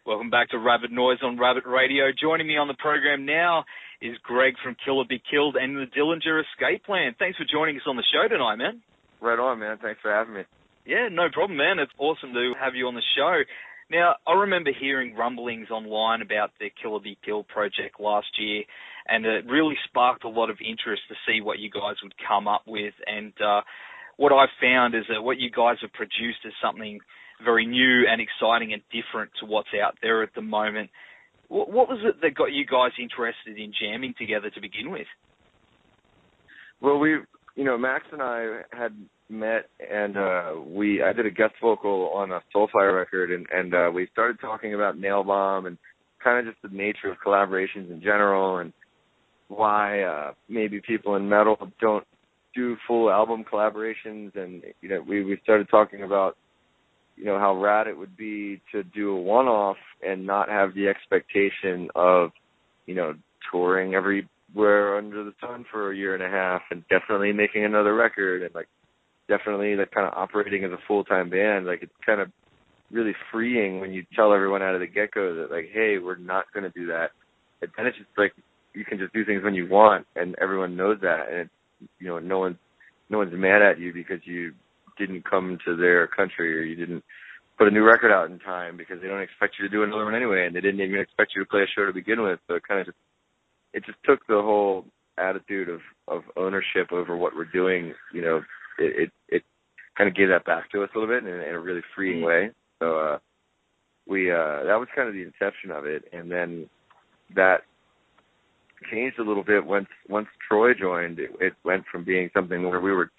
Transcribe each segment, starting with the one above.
Welcome back to Rabid Noise on Rabid Radio. Joining me on the program now is Greg from Kill or Be Killed and the Dillinger Escape Plan. Thanks for joining us on the show tonight, man. Right on, man. Thanks for having me. Yeah, no problem, man. It's awesome to have you on the show. Now, I remember hearing rumblings online about the Kill or Be Killed project last year, and it really sparked a lot of interest to see what you guys would come up with. And what I've found is that what you guys have produced is something very new and exciting and different to what's out there at the moment. What was it that got you guys interested in jamming together to begin with? Well, Max and I had met, and I did a guest vocal on a Soulfire record, and we started talking about Nail Bomb and kind of just the nature of collaborations in general, and why maybe people in metal don't do full album collaborations. And we started talking about how rad it would be to do a one-off and not have the expectation of touring everywhere under the sun for a year and a half, and definitely making another record, and definitely kind of operating as a full-time band. It's kind of really freeing when you tell everyone out of the get-go that hey, we're not going to do that. And then it's just you can just do things when you want, and everyone knows that, and no one's mad at you because you didn't come to their country, or you didn't put a new record out in time, because they don't expect you to do another one anyway, and they didn't even expect you to play a show to begin with. So it just took the whole attitude of ownership over what we're doing. It kind of gave that back to us a little bit in a really freeing way. So that was kind of the inception of it, and then that changed a little bit once Troy joined. It went from being something where we were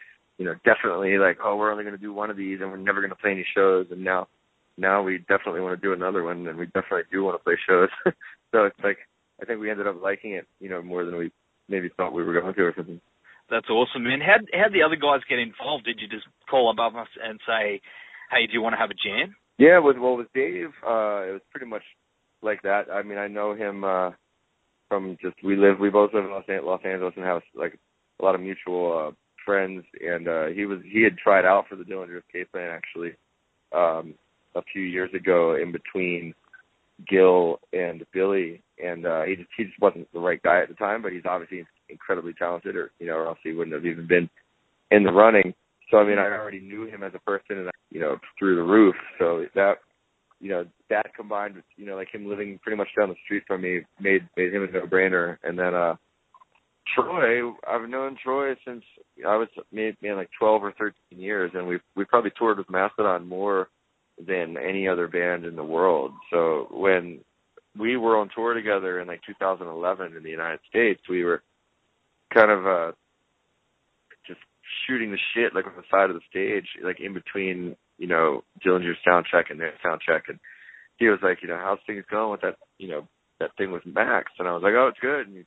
definitely we're only going to do one of these and we're never going to play any shows, and now we definitely want to do another one, and we definitely do want to play shows. So it's I think we ended up liking it, more than we maybe thought we were going to or something. That's awesome, man. How'd the other guys get involved? Did you just call above us and say, hey, do you want to have a jam? Yeah, with Dave, it was pretty much like that. I mean, I know him from we both live in Los Angeles and have a lot of mutual friends, and he had tried out for the Dillinger Escape Plan actually a few years ago in between Gil and Billy, and he just wasn't the right guy at the time, but he's obviously incredibly talented, or else he wouldn't have even been in the running. So I mean, I already knew him as a person, and through the roof. So that that combined with him living pretty much down the street from me made him a no-brainer. And then Troy, I've known Troy since I was maybe 12 or 13 years, and we probably toured with Mastodon more than any other band in the world. So when we were on tour together in 2011 in the United States, we were kind of just shooting the shit on the side of the stage, in between Dillinger's sound check and their sound check, and he was like, how's things going with that that thing with Max? And I was like, oh, it's good. And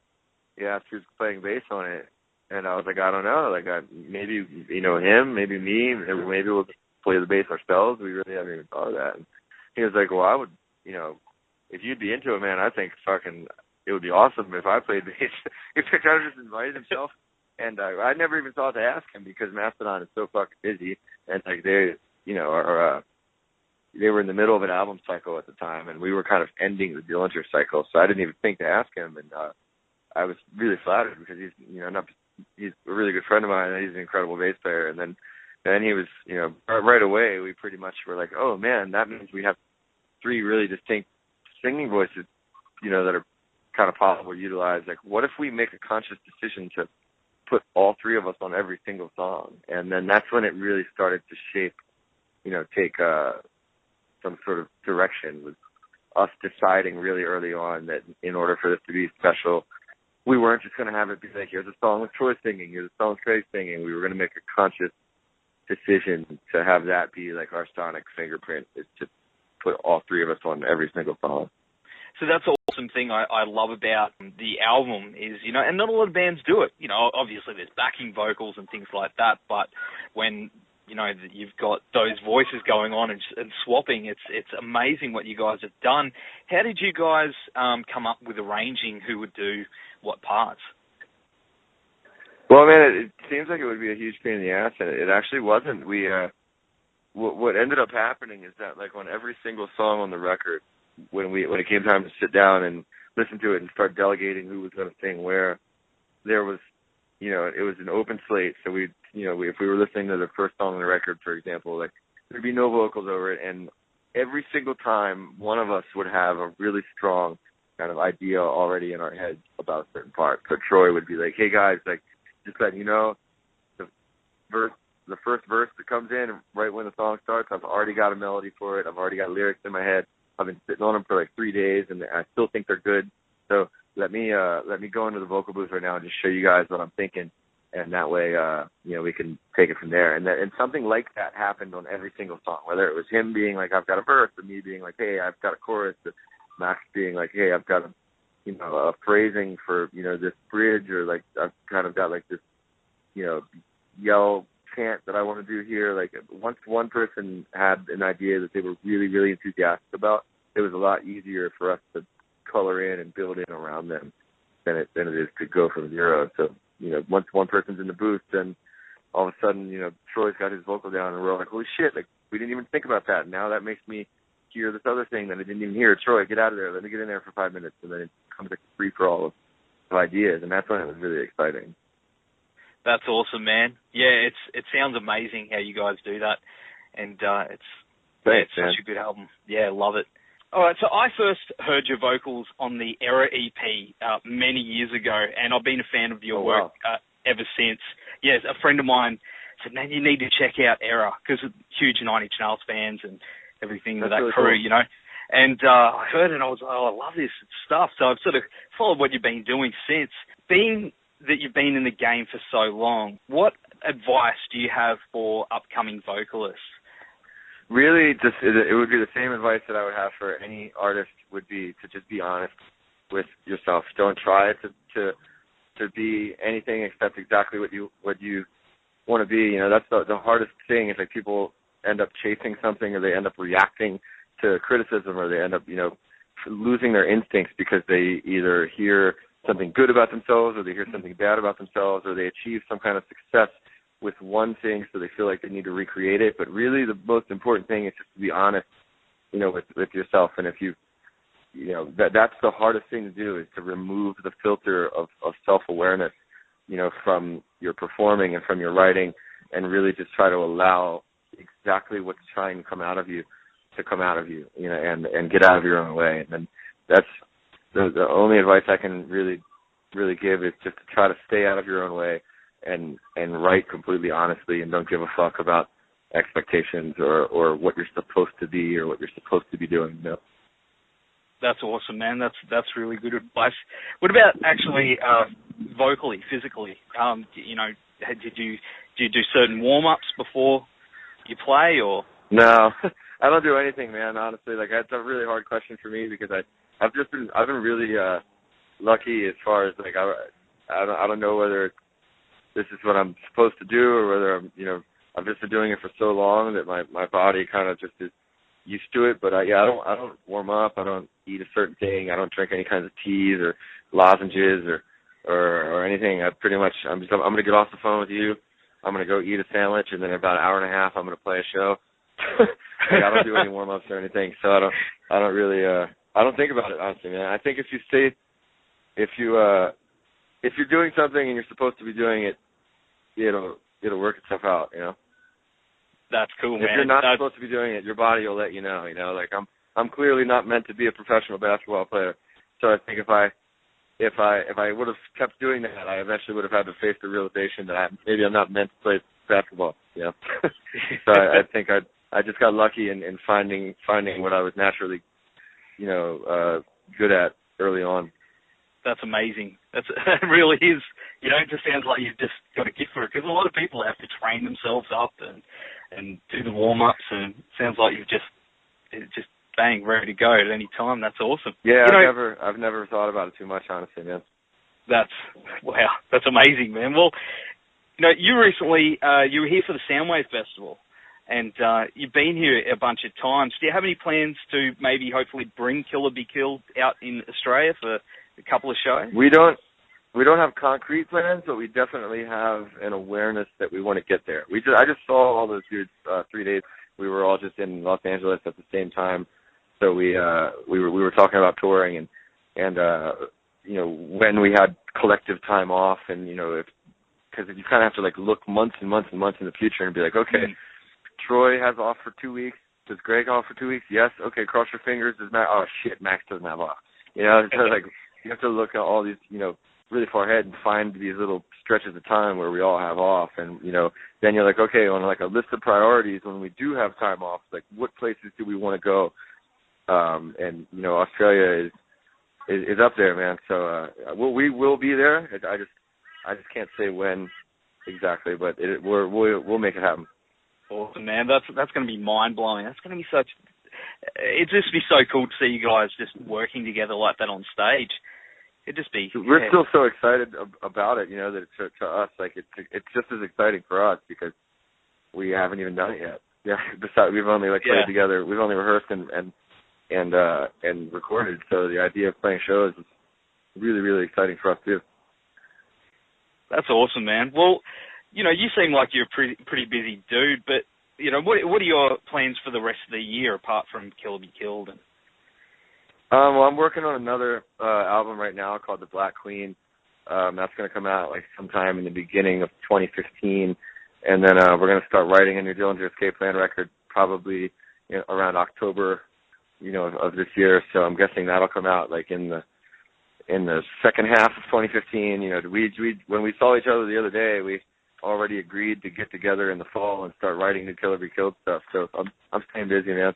he asked who's playing bass on it, and I was like, I don't know, maybe him, maybe me, maybe we'll just play the bass ourselves. We really haven't even thought of that. And he was like, well, I would, if you'd be into it, man, I think it would be awesome if I played bass. He kind of just invited himself, and I never even thought to ask him, because Mastodon is so fucking busy, and they were in the middle of an album cycle at the time, and we were kind of ending the Dillinger cycle, so I didn't even think to ask him, and I was really flattered, because he's a really good friend of mine, and he's an incredible bass player. And then he was, right away, we pretty much were like, oh man, that means we have three really distinct singing voices, that are kind of possible to utilize. What if we make a conscious decision to put all three of us on every single song? And then that's when it really started to shape, take some sort of direction, with us deciding really early on that in order for this to be special, we weren't just going to have it be here's a song with Troy singing, here's a song with Craig singing. We were going to make a conscious decision to have that be our sonic fingerprint, is to put all three of us on every single song. So that's an awesome thing I love about the album is, and not a lot of bands do it. Obviously there's backing vocals and things like that, but when, you've got those voices going on and swapping, it's amazing what you guys have done. How did you guys come up with arranging who would do what parts? Well, man, it seems like it would be a huge pain in the ass, and it actually wasn't. We what ended up happening is that on every single song on the record, when it came time to sit down and listen to it and start delegating who was going to sing where, there was, it was an open slate. So if we were listening to the first song on the record, for example, like there'd be no vocals over it, and every single time one of us would have a really strong kind of idea already in our heads about a certain part. So Troy would be like, "Hey guys, like just letting you know, the first verse that comes in right when the song starts, I've already got a melody for it. I've already got lyrics in my head. I've been sitting on them for like 3 days, and I still think they're good. So let me go into the vocal booth right now and just show you guys what I'm thinking, and that way, we can take it from there." And something like that happened on every single song, whether it was him being like, "I've got a verse," or me being like, "Hey, I've got a chorus," or Max being like, "Hey, I've got a phrasing for this bridge," or like, "I've kind of got like this yell chant that I want to do here." Like once one person had an idea that they were really, really enthusiastic about, it was a lot easier for us to color in and build in around them than it is to go from zero. So, once one person's in the booth, then all of a sudden, Troy's got his vocal down and we're like, holy shit, like we didn't even think about that. Now that makes me hear this other thing that I didn't even hear. Troy, get out of there. Let me get in there for 5 minutes. And then it comes like a free-for-all of ideas. And that's when it was really exciting. That's awesome, man. Yeah, it sounds amazing how you guys do that. And it's such a good album. Yeah, love it. All right, so I first heard your vocals on the Era EP many years ago, and I've been a fan of your work ever since. Yes, a friend of mine said, "Man, you need to check out Era," because huge Nine Inch Nails fans and everything with that really crew, cool. And I heard it and I was like, "Oh, I love this stuff." So I've sort of followed what you've been doing since. Being that you've been in the game for so long, what advice do you have for upcoming vocalists? Really, it would be the same advice that I would have for any artist, would be to just be honest with yourself. Don't try to be anything except exactly what you want to be. That's the hardest thing, is like people end up chasing something, or they end up reacting to criticism, or they end up, losing their instincts because they either hear something good about themselves, or they hear something bad about themselves, or they achieve some kind of success with one thing, so they feel like they need to recreate it. But really, the most important thing is just to be honest, with yourself. And if that's the hardest thing to do, is to remove the filter of self-awareness, from your performing and from your writing, and really just try to allow exactly what's trying to come out of you to come out of you, and get out of your own way. And then that's the only advice I can really, really give, is just to try to stay out of your own way and write completely honestly, and don't give a fuck about expectations or what you're supposed to be or what you're supposed to be doing. That's awesome, man. That's really good advice. What about actually vocally, physically? Do you do certain warm-ups before you play, or? No, I don't do anything, man. Honestly, like that's a really hard question for me, because I've been really lucky as far as like I don't know whether this is what I'm supposed to do, or whether I've just been doing it for so long that my body kind of just is used to it. But I don't warm up. I don't eat a certain thing. I don't drink any kinds of teas or lozenges or anything. I'm going to get off the phone with you. I'm going to go eat a sandwich, and then in about an hour and a half, I'm going to play a show. Like, I don't do any warm ups or anything, so I don't really I don't think about it, honestly, man. I think if you're doing something and you're supposed to be doing it, it'll work itself out, That's cool, man. If you're not supposed to be doing it, your body will let you know, Like I'm clearly not meant to be a professional basketball player, so I think if I would have kept doing that, I eventually would have had to face the realization that maybe I'm not meant to play basketball. So I think I just got lucky in finding what I was naturally, good at early on. That's amazing. It really is. It just sounds like you've just got a gift for it, because a lot of people have to train themselves up and do the warm-ups, and it sounds like you've just bang, ready to go at any time. That's awesome. Yeah, I've never thought about it too much, honestly, man. That's amazing, man. Well, you recently, you were here for the Soundwave Festival, and you've been here a bunch of times. Do you have any plans to maybe hopefully bring Killer Be Killed out in Australia for a couple of shows? We don't have concrete plans, but we definitely have an awareness that we want to get there. I just saw all those dudes 3 days. We were all just in Los Angeles at the same time, So we were talking about touring and when we had collective time off, and because you kind of have to like look months and months and months in the future and be like, okay, Troy has off for 2 weeks. Does Greg off for 2 weeks? Yes. Okay, cross your fingers. Does Max? Oh shit, Max doesn't have off. So like you have to look at all these, really far ahead and find these little stretches of time where we all have off, and then you're like, okay, on like a list of priorities when we do have time off, like what places do we want to go? And Australia is up there, man. So we will be there. I just can't say when exactly, but we'll make it happen. Awesome, man. That's going to be mind blowing. That's going to be it'd just be so cool to see you guys just working together like that on stage. It'd just be. We're still so excited about it, that to us, like it's just as exciting for us because we haven't even done it yet. Yeah, besides we've only played together. We've only rehearsed and recorded. So the idea of playing shows is really, really exciting for us too. That's awesome, man. Well, you seem like you're a pretty busy dude, but what are your plans for the rest of the year apart from Kill or Be Killed? Well, I'm working on another album right now called The Black Queen. That's going to come out like sometime in the beginning of 2015, and then we're going to start writing a new Dillinger Escape Plan record probably around October, of this year. So I'm guessing that'll come out like in the second half of 2015. When we saw each other the other day, we already agreed to get together in the fall and start writing new Kill or Be Killed stuff. So I'm staying busy, man.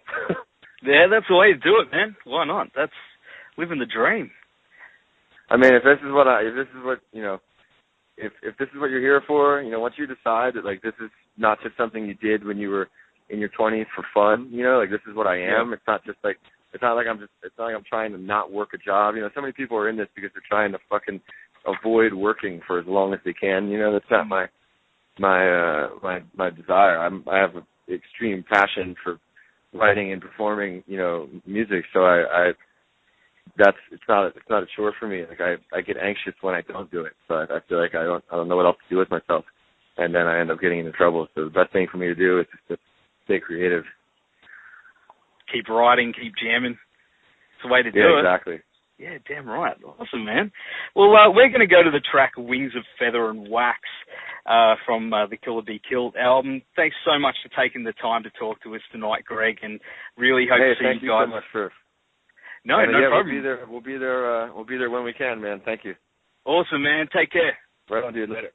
Yeah, that's the way to do it, man. Why not? That's living the dream. I mean, if this is what you're here for, once you decide that like this is not just something you did when you were in your 20s for fun, like this is what I am. Yeah. It's not like I'm trying to not work a job. So many people are in this because they're trying to fucking avoid working for as long as they can. That's not my desire. I have an extreme passion for writing and performing, music. So it's not a chore for me. Like I get anxious when I don't do it. So I feel like I don't know what else to do with myself, and then I end up getting into trouble. So the best thing for me to do is just to stay creative. Keep writing, keep jamming. It's the way to do it. Yeah, exactly. Yeah, damn right. Awesome, man. Well, we're going to go to the track Wings of Feather and Wax from the Kill or Be Killed album. Thanks so much for taking the time to talk to us tonight, Greg, and really hope to see you guys. Thank you so much for... No problem. We'll be there when we can, man. Thank you. Awesome, man. Take care. Right on, dude. Later.